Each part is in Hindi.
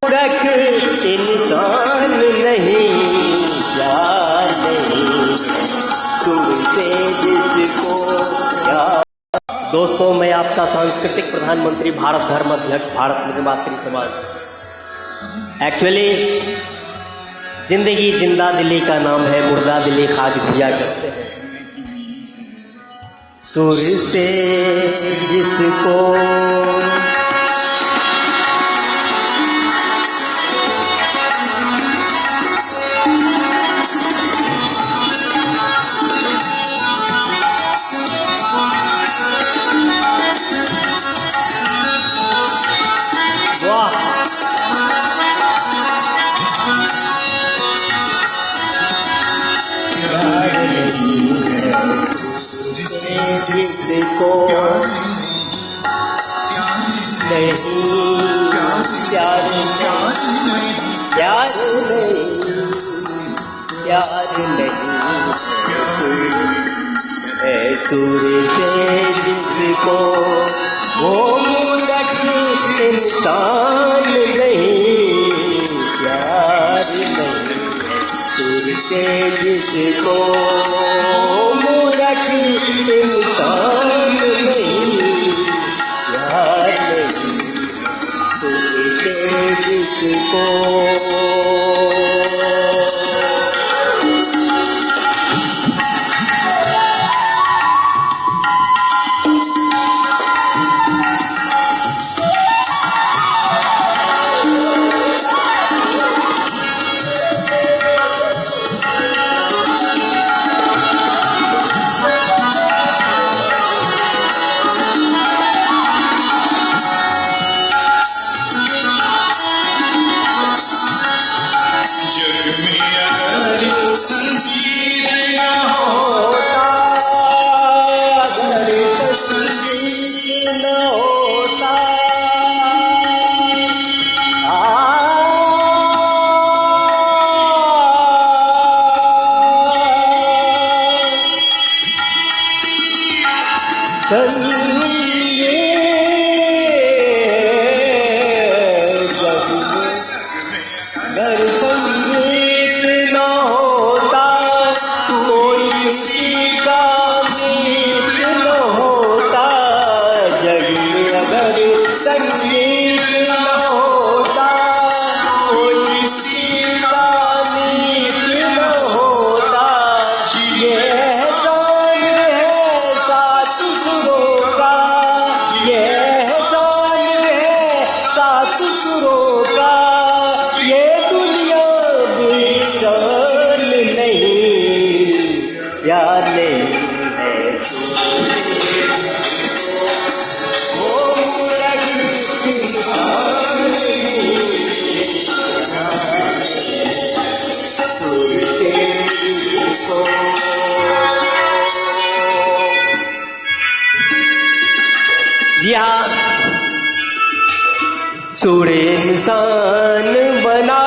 मूर्ख इंसान नहीं, प्यार नहीं तुमसे जिसको प्यार। दोस्तों, मैं आपका सांस्कृतिक प्रधानमंत्री, भारत धर्म अध्यक्ष, भारत मातृ समाज। एक्चुअली जिंदगी जिंदा दिली का नाम है, मुर्दा दिली खाक जिया करते हैं। सुर से जिसको जिसको नहीं प्यार नहीं, प्यार नहीं है सुर से जिसको, वो मूर्ख इंसान नहीं, प्यार नहीं सुर से जिसको, मूर्ख इंसान नहीं, प्यार नहीं तुझसे जिसको। अगर संगीत न होता, कोई किसी का गीत न होता, जग में अगर संगीत न होता, कोई किसी का गीत न होता, ये एहसान है सात सुरों का, ये एहसान है सात सुरों का, ये दुनिया वीरान नहीं, प्यार नहीं है वो मूर्ख इंसान नहीं, तुझसे जिसको। जी हाँ, सुर इंसान बना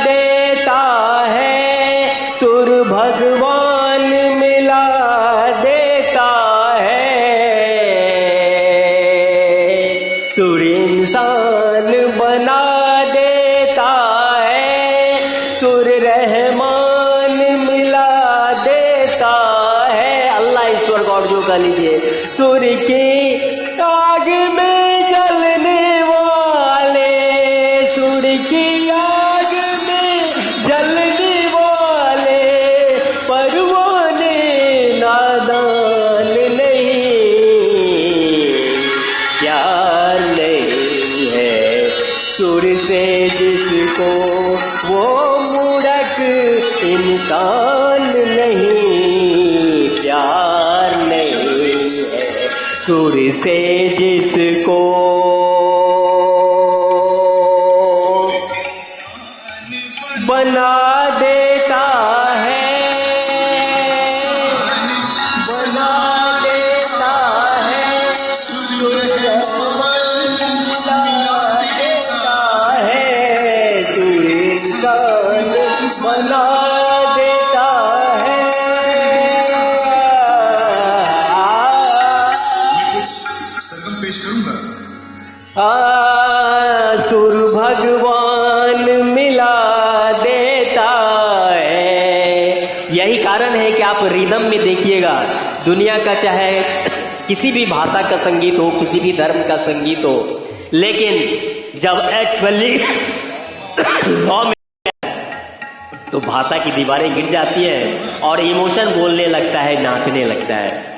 देता है, सुर भगवान मिला देता है, सुर इंसान बना देता है, सुर रहमान मिला देता है। अल्लाह ईश्वर गॉड जो का लीजिए, सुर की आग में जलने वाले, सुर की आग में जलने वाले, परवाने नादान नहीं, प्यार नहीं है सुर से जिसको, वो मूर्ख इंसान नहीं, प्यार नहीं है सुर से जिसको। बना देता है, बना देता है, सुर बना देता है, सुर इंसान बना देता है। सरगम पेश करूंगा। सुर भगवान मन मिला देता है। यही कारण है कि आप रिदम में देखिएगा, दुनिया का चाहे किसी भी भाषा का संगीत हो, किसी भी धर्म का संगीत हो, लेकिन जब एक्चुअली लॉ में तो भाषा की दीवारें गिर जाती है और इमोशन बोलने लगता है, नाचने लगता है।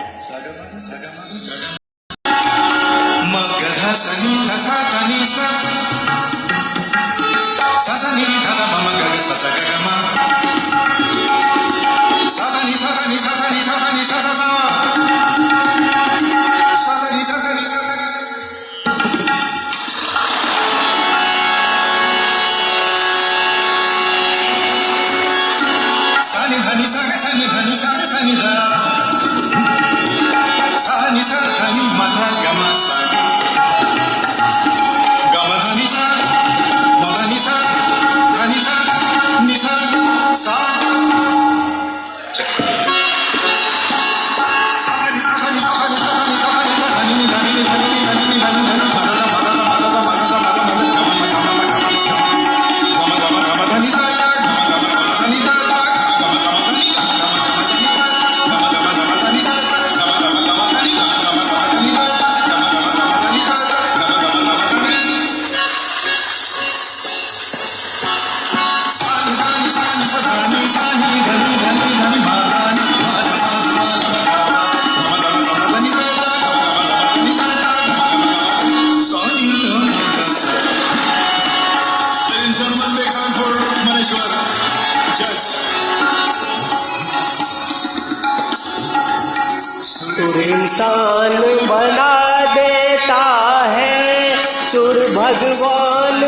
इंसान बना देता है, सुर भगवान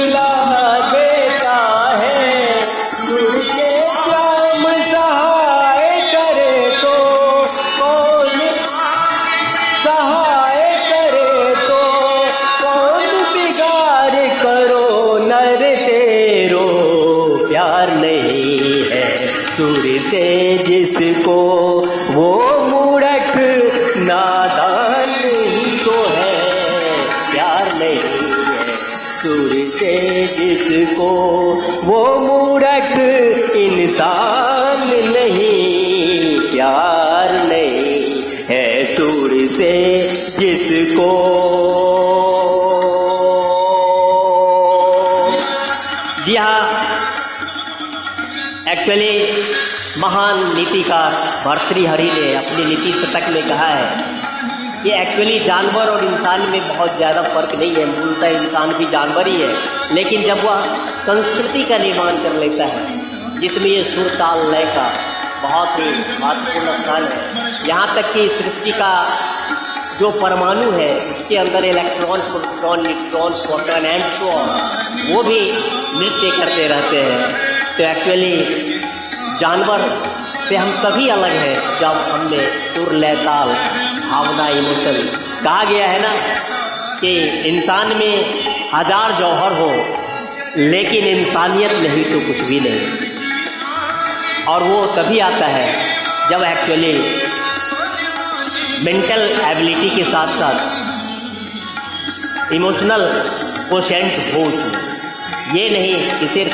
ला देता है। सुर के श्याम सहाय करे तो कौन, सहाय करे तो कौन बिगाड़, करो नर तेरो प्यार नहीं है सुर से जिसको, वो मूर्ख नादान ही तो है, प्यार नहीं है सुर से जिसको, वो मूर्ख इंसान नहीं, प्यार नहीं है सुर से जिसको। जी हाँ, एक्चुअली महान नीतिकार भर्तृहरि ने अपनी नीति शतक में कहा है कि एक्चुअली जानवर और इंसान में बहुत ज़्यादा फर्क नहीं है, मूलतः इंसान भी जानवर ही है, लेकिन जब वह संस्कृति का निर्माण कर लेता है जिसमें ये सुर ताल लय का बहुत ही महत्वपूर्ण स्थान है। यहाँ तक कि सृष्टि का जो परमाणु है उसके अंदर electron, proton, neutron, proton and so वो भी नृत्य करते रहते हैं। तो एक्चुअली जानवर से हम तभी अलग हैं जब हमने सुर, लय, ताल, भावना, इमोशन, कहा गया है ना कि इंसान में हजार जौहर हो लेकिन इंसानियत नहीं तो कुछ भी नहीं। और वो तभी आता है जब एक्चुअली मेंटल एबिलिटी के साथ साथ इमोशनल कोशेंट हो उसमें। ये नहीं कि सिर्फ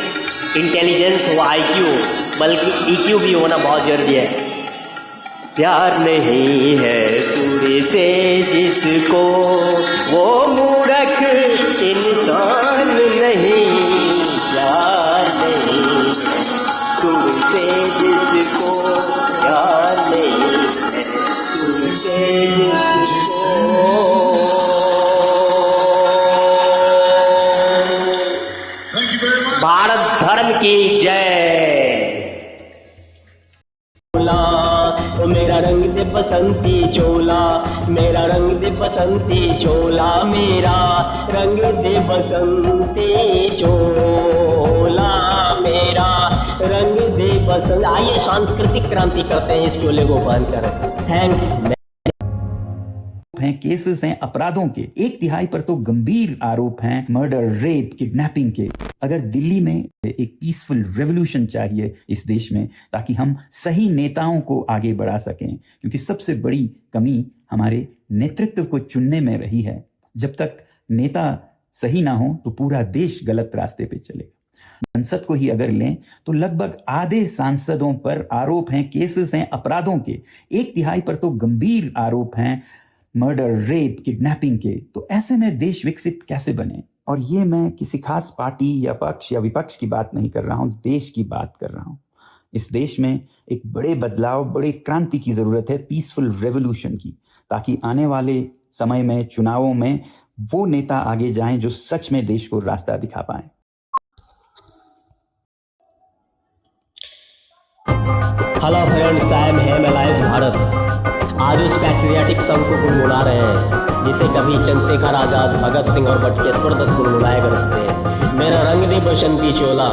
इंटेलिजेंस हो, आईक्यू हो, बल्कि ईक्यू भी होना बहुत जरूरी है। प्यार नहीं है सुर से जिसको, वो मूर्ख इंसान नहीं, प्यार नहीं है सुर से जिसको, प्यार नहीं है सुर से जिसको। भारत धर्म की जय। मेरा रंग दे बसंती चोला, मेरा रंग दे बसंती चोला, मेरा रंग दे बसंती चोला, मेरा रंग दे बसंत। आइए सांस्कृतिक क्रांति करते हैं इस चोले को बांधकर। थैंक्स। हैं, केसेस हैं अपराधों के, 1/3 पर तो गंभीर आरोप हैं मर्डर, रेप, किडनैपिंग के। अगर दिल्ली में एक पीसफुल रेवोल्यूशन चाहिए इस देश में, ताकि हम सही नेताओं को आगे बढ़ा सकें, क्योंकि सबसे बड़ी कमी हमारे नेतृत्व को चुनने में रही है। जब तक नेता सही ना हो तो पूरा देश गलत रास्ते पे चलेगा। संसद को ही अगर लें तो लगभग आधे सांसदों पर आरोप हैं, केसेस हैं अपराधों के, 1/3 पर तो गंभीर आरोप हैं मर्डर, रेप, किडनैपिंग के। तो ऐसे में देश विकसित कैसे बने? और ये मैं किसी खास पार्टी या पक्ष या विपक्ष की बात नहीं कर रहा हूं, देश की बात कर रहा हूं। इस देश में एक बड़े बदलाव, बड़े क्रांति की जरूरत है, पीसफुल रेवोल्यूशन की, ताकि आने वाले समय में चुनावों में वो नेता आगे जाएं जो सच में देश को रास्ता दिखा पाए। Hello friends, I am Hem alliance Bharat. आज उस पैट्रियाटिक संघ को गुनगुना रहे हैं जिसे कभी चंद्रशेखर आजाद, भगत सिंह और बटुकेश्वर दत्त गुनगुनाया करते हैं। मेरा रंग दे बसंती चोला।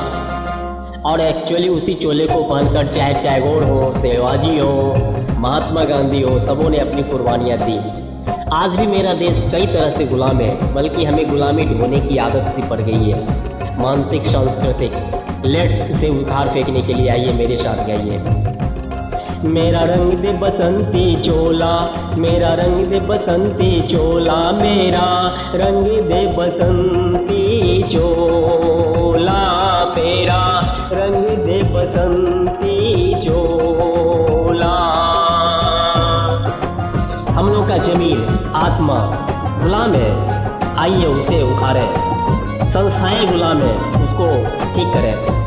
और एक्चुअली उसी चोले को पहनकर चाहे टैगोर हो, शिवाजी हो, महात्मा गांधी हो, सबों ने अपनी कुर्बानियाँ दी। आज भी मेरा देश कई तरह से गुलाम है, बल्कि हमें गुलामी ढोने की आदत सी पड़ गई है, मानसिक, सांस्कृतिक। लेट्स उसे उखाड़ फेंकने के लिए आइए मेरे साथ गाइए। मेरा रंग दे बसंती चोला, मेरा रंग दे बसंती चोला, मेरा रंग दे बसंती चोला, मेरा रंग दे बसंती चोला। हम लोग का जमीर, आत्मा गुलाम है, आइए उसे उखाड़े। संस्थाएं गुलाम है, उसको ठीक करें।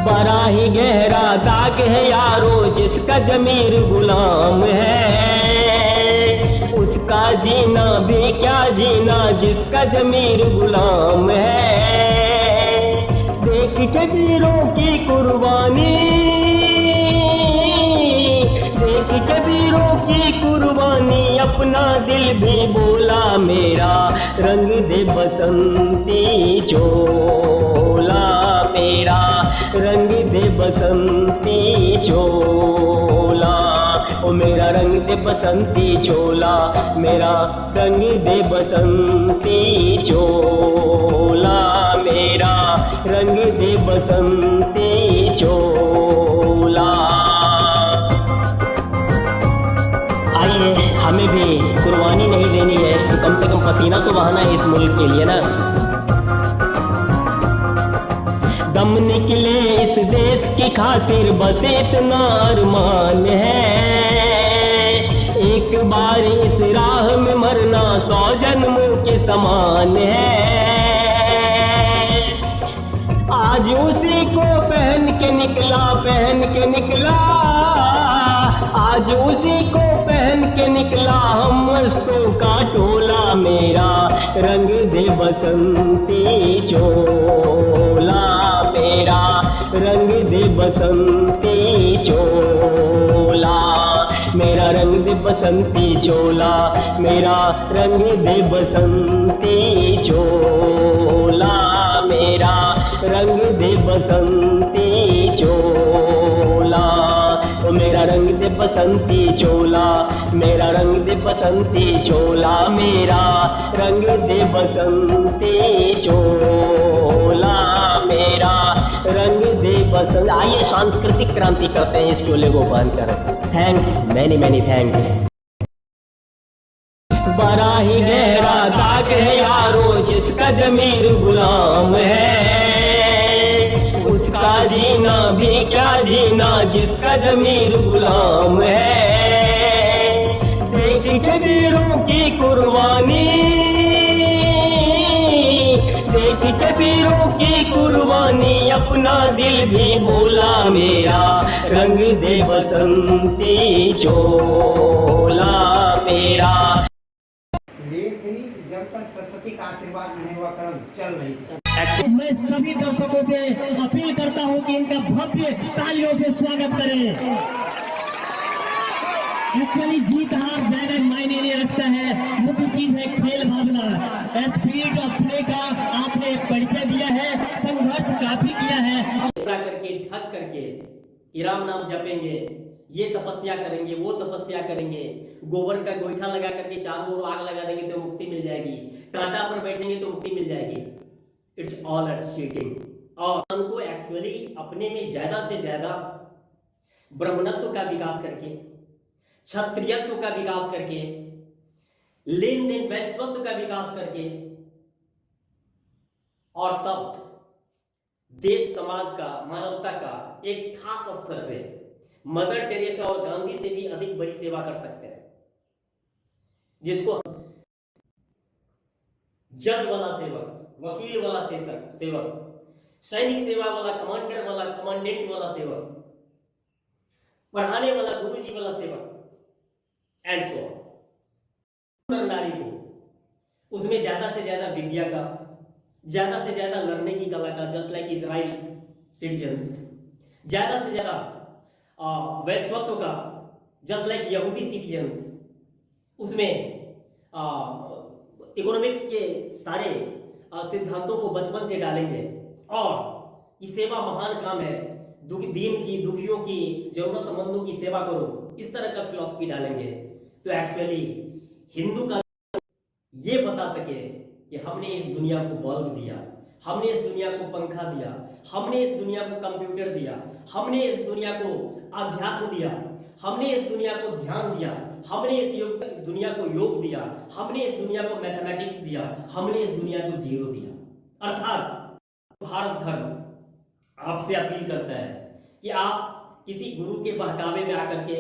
बड़ा ही गहरा दाग है यारो जिसका जमीर गुलाम है, उसका जीना भी क्या जीना जिसका जमीर गुलाम है। देख के वीरों की कुर्बानी, देख के वीरों की कुर्बानी, अपना दिल भी बोला मेरा रंग दे बसंती चोला, मेरा रंग दे बसंती चोला। ओ मेरा रंग दे बसंती चोला, मेरा रंग दे बसंती चोला, मेरा रंग दे बसंती चोला। आइए, हमें भी कुर्बानी नहीं देनी है तो कम से कम पसीना तो बहाना है इस मुल्क के लिए ना। दम निकले इस देश की खातिर बस इतना अरमान है, एक बार इस राह में मरना 100 जन्मों के समान है। आज उसी को पहन के निकला, पहन के निकला, आज उसी को पहन के निकला हम मस्तों का टोला, मेरा रंग दे बसंती चोला, मेरा रंग दे बसंती चोला, मेरा रंग दे बसंती चोला, मेरा रंग दे बसंती चोला, मेरा रंग दे बसंती चोला। ओ मेरा रंग दे बसंती चोला, मेरा रंग दे बसंती चोला, मेरा रंग दे बसंती चोला, मेरा रंग दे बसंत। आइए सांस्कृतिक क्रांति करते हैं इस चोले को बांधकर। Thanks, many many thanks. बड़ा ही गहरा दाग है यारो जिसका जमीर गुलाम है, उसका जीना भी क्या जीना जिसका जमीर गुलाम है। देख के वीरों की कुर्बानी, देख के वीरों की कुर्बानी, अपना दिल भी बोला मेरा रंग दे बसंती चोला, मेरा। लेकिन जब तक सरस्वती का आशीर्वाद नहीं हुआ कर्म चल नहीं सकता। मैं सभी दर्शकों से अपील करता हूं कि इनका भव्य तालियों से स्वागत करें। एक्चुअली जीत हार ज्यादा मायने नहीं रखता है, मुख्य चीज है खेल भावना। स्पिरिट ऑफ प्ले का आपने परिचय दिया है, संघर्ष काफी किया है। करके ढक करके कि राम नाम जपेंगे, ये तपस्या करेंगे, वो तपस्या करेंगे, गोबर का गोईठा लगा करके चारों ओर आग लगा देंगे तो मुक्ति मिल जाएगी, कांटा पर बैठेंगे तो मुक्ति मिल जाएगी। It's all at cheating. और हमको एक्चुअली अपने में ज्यादा से ज्यादा ब्राह्मणत्व का विकास करके, क्षत्रियत्व का विकास करके, लेन देन वैश्वत्व का विकास करके, और तब देश समाज का, मानवता का एक खास स्तर से मदर टेरेसा और गांधी से भी अधिक बड़ी सेवा कर सकते हैं, जिसको जज वाला सेवक, वकील वाला सेवक, सैनिक सेवा वाला, कमांडर वाला, कमांडेंट वाला सेवक, पढ़ाने वाला, गुरुजी वाला सेवक, एंड सो ऑन। नारी को उसमें ज्यादा से ज्यादा विद्या का, ज्यादा से ज्यादा लड़ने की कला का, जस्ट लाइक इजराइल सिटीजन्स, ज्यादा से ज्यादा वैश्वत्व का, जस्ट लाइक यहूदी सिटीजन्स, उसमें इकोनॉमिक्स के सारे सिद्धांतों को बचपन से डालेंगे, और ये सेवा महान काम है, दीन की, दुखियों की, जरूरतमंदों की सेवा करो, इस तरह का फिलॉसफी डालेंगे तो एक्चुअली हिंदू का ये बता सके कि हमने इस दुनिया को बल्ब दिया, हमने इस दुनिया को पंखा दिया, हमने इस दुनिया को कंप्यूटर दिया, हमने इस दुनिया को अध्यात्म दिया, हमने इस दुनिया को ध्यान दिया, हमने इस दुनिया को योग दिया, हमने इस दुनिया को मैथमेटिक्स दिया, हमने इस दुनिया को जीरो दिया। अर्थात भारत धर्म आपसे अपील करता है कि आप किसी गुरु के बहकावे में आकर के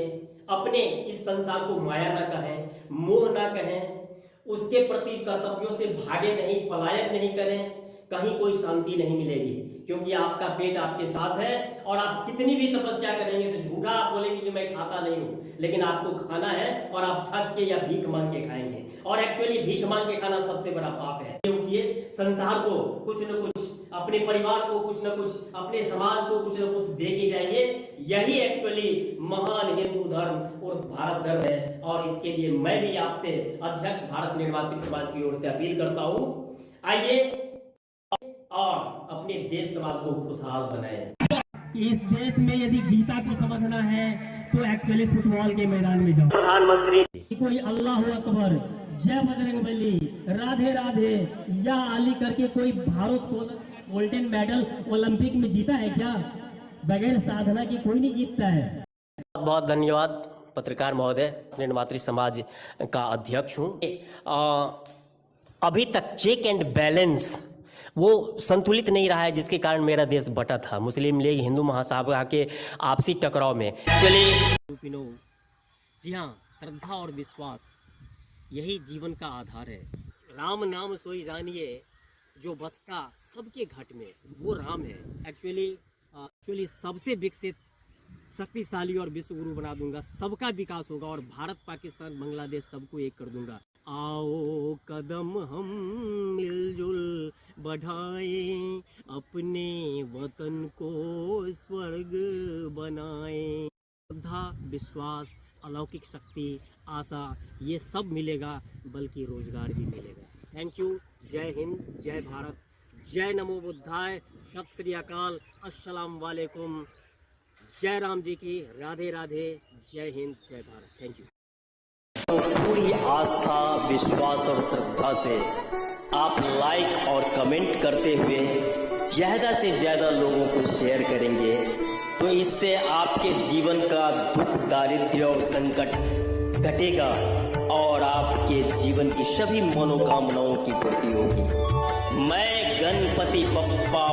अपने इस संसार को माया ना कहें, मोह ना कहें, उसके प्रति कर्तव्यों से भागे नहीं, पलायन नहीं करें, कहीं कोई शांति नहीं मिलेगी, क्योंकि आपका पेट आपके साथ है, और आप कितनी भी तपस्या करेंगे तो झूठा आप बोलेंगे कि मैं खाता नहीं हूं, लेकिन आपको खाना है और आप ठग के या भीख मांग के खाएंगे, और एक्चुअली भीख मांग के खाना सबसे बड़ा पाप है। क्योंकि संसार को कुछ न कुछ, अपने परिवार को कुछ न कुछ, अपने समाज को कुछ न कुछ दे के जाइए, यही एक्चुअली महान हिंदू धर्म और भारत धर्म है। और इसके लिए मैं भी आपसे अध्यक्ष भारत निर्वात्री समाज की ओर से अपील करता हूं, आइए और अपने देश समाज को खुशहाल बनाएं। इस देश में यदि गीता को समझना है तो एक्चुअली फुटबॉल के मैदान में जाओ। प्रधानमंत्री कोई अल्लाह अकबर, जय बजरंगबली, राधे राधे या अली करके कोई भारत को गोल्डन मेडल ओलंपिक में जीता है क्या? बगैर साधना की कोई नहीं जीतता है। बहुत धन्यवाद पत्रकार महोदय, निर्मातृ समाज का अध्यक्ष हूँ। अभी तक चेक एंड बैलेंस वो संतुलित नहीं रहा है, जिसके कारण मेरा देश बटा था मुस्लिम लीग हिंदू महासभा के आपसी टकराव में। चलिए, जी हाँ, श्रद्धा और विश्वास यही जीवन का आधार है। राम नाम सोई जानिए जो बसता सबके घट में, वो राम है। एक्चुअली सबसे विकसित, शक्तिशाली और विश्व गुरु बना दूंगा, सबका विकास होगा, और भारत, पाकिस्तान, बांग्लादेश सबको एक कर दूंगा। आओ कदम हम मिलजुल बढ़ाएं, अपने वतन को स्वर्ग बनाएं। श्रद्धा, विश्वास, अलौकिक शक्ति, आशा, ये सब मिलेगा, बल्कि रोजगार भी मिलेगा। Thank you. जय हिंद, जय भारत, जय नमो बुद्धाय, सत श्री अकाल, अस्सलाम वालेकुम, जय राम जी की, राधे राधे, जय हिंद, जय भारत। Thank you. पूरी आस्था, विश्वास और श्रद्धा से आप लाइक और कमेंट करते हुए ज़्यादा से ज़्यादा लोगों को शेयर करेंगे, तो इससे आपके जीवन का दुख, दारिद्र्य और संकट घटेगा, और आपके जीवन की सभी मनोकामनाओं की पूर्ति होगी। मैं गणपति बप्पा